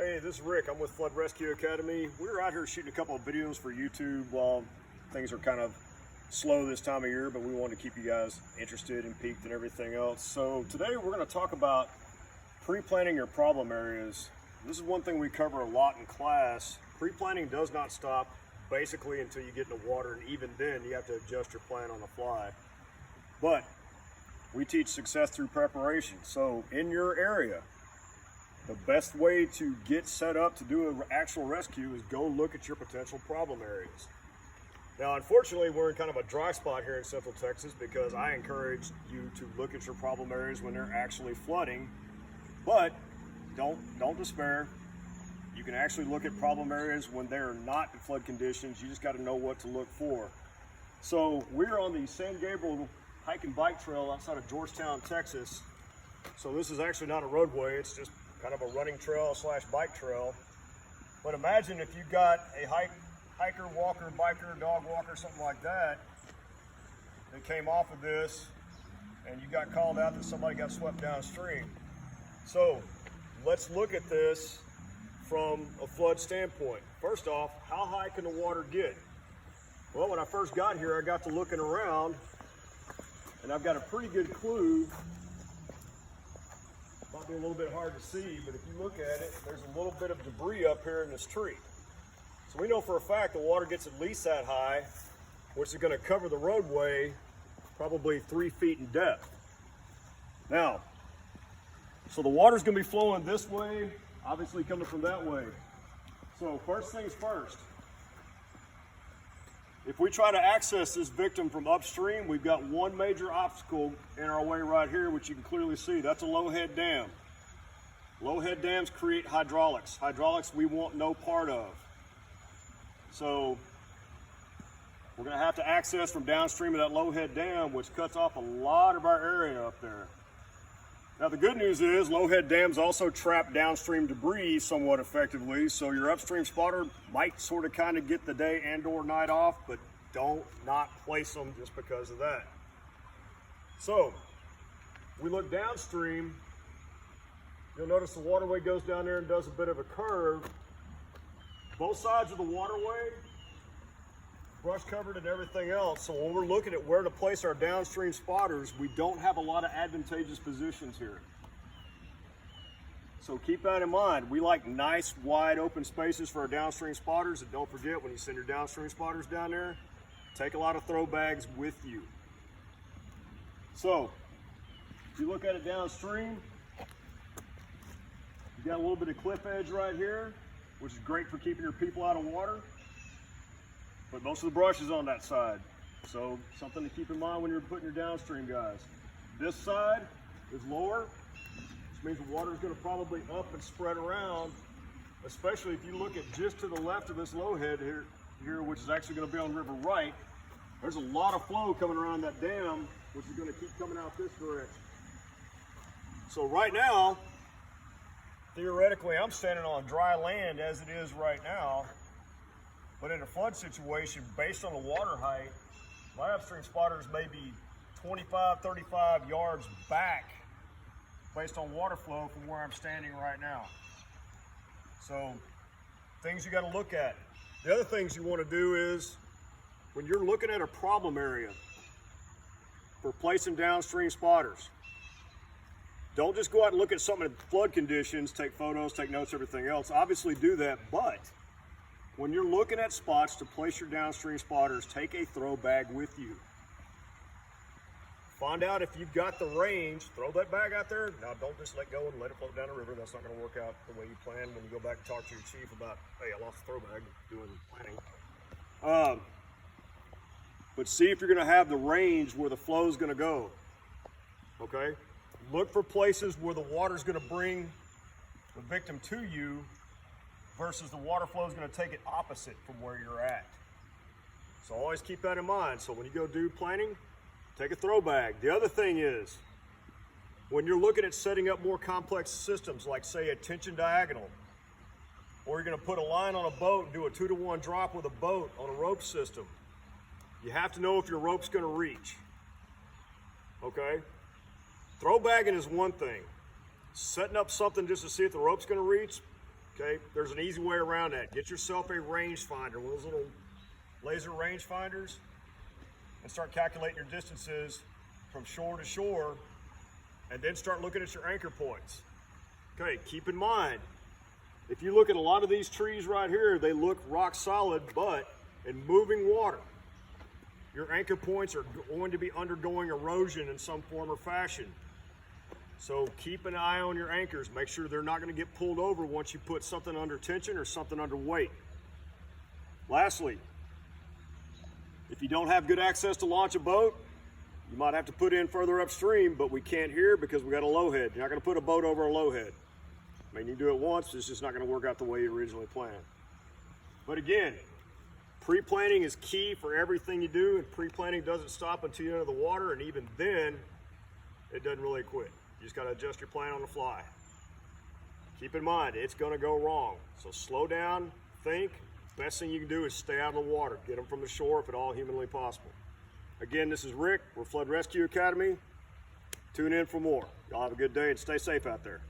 Hey, this is Rick. I'm with Flood Rescue Academy. We're out here shooting a couple of videos for YouTube while things are kind of slow this time of year, but we want to keep you guys interested and peaked and everything else. So today we're going to talk about pre-planning your problem areas. This is one thing we cover a lot in class. Pre-planning does not stop basically until you get in the water, and even then you have to adjust your plan on the fly. But we teach success through preparation. So in your area, the best way to get set up to do an actual rescue is go look at your potential problem areas. Now, unfortunately, we're in kind of a dry spot here in Central Texas because I encourage you to look at your problem areas when they're actually flooding, but don't despair. You can actually look at problem areas when they're not in flood conditions. You just got to know what to look for. So we're on the San Gabriel hike and bike trail outside of Georgetown, Texas. So this is actually not a roadway, it's just kind of a running trail slash bike trail. But imagine if you got a hiker, walker, biker, dog walker, something like that came off of this and you got called out that somebody got swept downstream. So let's look at this from a flood standpoint. First off, how high can the water get? Well, when I first got here, I got to looking around and I've got a pretty good clue. Might be a little bit hard to see, but if you look at it, there's a little bit of debris up here in this tree. So we know for a fact the water gets at least that high, which is going to cover the roadway probably 3 feet in depth. Now, so the water's going to be flowing this way, obviously coming from that way. So first things first, if we try to access this victim from upstream, we've got one major obstacle in our way right here, which you can clearly see. That's a low-head dam. Low-head dams create hydraulics. Hydraulics we want no part of. So we're going to have to access from downstream of that low-head dam, which cuts off a lot of our area up there. Now the good news is low-head dams also trap downstream debris somewhat effectively, so your upstream spotter might sort of kind of get the day and or night off, but don't not place them just because of that. So we look downstream, you'll notice the waterway goes down there and does a bit of a curve. Both sides of the waterway, brush covered and everything else. So when we're looking at where to place our downstream spotters, we don't have a lot of advantageous positions here. So keep that in mind. We like nice, wide open spaces for our downstream spotters. And don't forget, when you send your downstream spotters down there, take a lot of throw bags with you. So if you look at it downstream, you got a little bit of cliff edge right here, which is great for keeping your people out of water. But most of the brush is on that side. So something to keep in mind when you're putting your downstream guys. This side is lower, which means the water is going to probably up and spread around, especially if you look at just to the left of this low head here, which is actually going to be on river right. There's a lot of flow coming around that dam, which is going to keep coming out this direction. So right now, theoretically, I'm standing on dry land as it is right now. But in a flood situation, based on the water height, my upstream spotters may be 25, 35 yards back based on water flow from where I'm standing right now. So things you got to look at. The other things you want to do is when you're looking at a problem area for placing downstream spotters, don't just go out and look at something in flood conditions, take photos, take notes, everything else. Obviously do that, but when you're looking at spots to place your downstream spotters, take a throw bag with you. Find out if you've got the range, throw that bag out there. Now don't just let go and let it float down the river. That's not going to work out the way you plan when you go back and talk to your chief about, hey, I lost the throw bag doing planning. But see if you're going to have the range where the flow is going to go. Okay? Look for places where the water is going to bring the victim to you versus the water flow is going to take it opposite from where you're at. So always keep that in mind. So when you go do planning, take a throw bag. The other thing is, when you're looking at setting up more complex systems, like say a tension diagonal, or you're going to put a line on a boat and do a 2-to-1 drop with a boat on a rope system, you have to know if your rope's going to reach. Okay? Throw bagging is one thing. Setting up something just to see if the rope's going to reach, Okay, there's an easy way around that. Get yourself a rangefinder, one of those little laser rangefinders, and start calculating your distances from shore to shore, and then start looking at your anchor points. Okay, keep in mind, if you look at a lot of these trees right here, they look rock solid, but in moving water, your anchor points are going to be undergoing erosion in some form or fashion. So keep an eye on your anchors. Make sure they're not going to get pulled over once you put something under tension or something under weight. Lastly, if you don't have good access to launch a boat, you might have to put in further upstream, but we can't here because we got a low head. You're not going to put a boat over a low head. I mean, you do it once, it's just not going to work out the way you originally planned. But again, pre-planning is key for everything you do, and pre-planning doesn't stop until you're into the water, and even then, it doesn't really quit. You just got to adjust your plan on the fly. Keep in mind, it's going to go wrong. So slow down, think. Best thing you can do is stay out of the water. Get them from the shore if at all humanly possible. Again, this is Rick. We're Flood Rescue Academy. Tune in for more. Y'all have a good day and stay safe out there.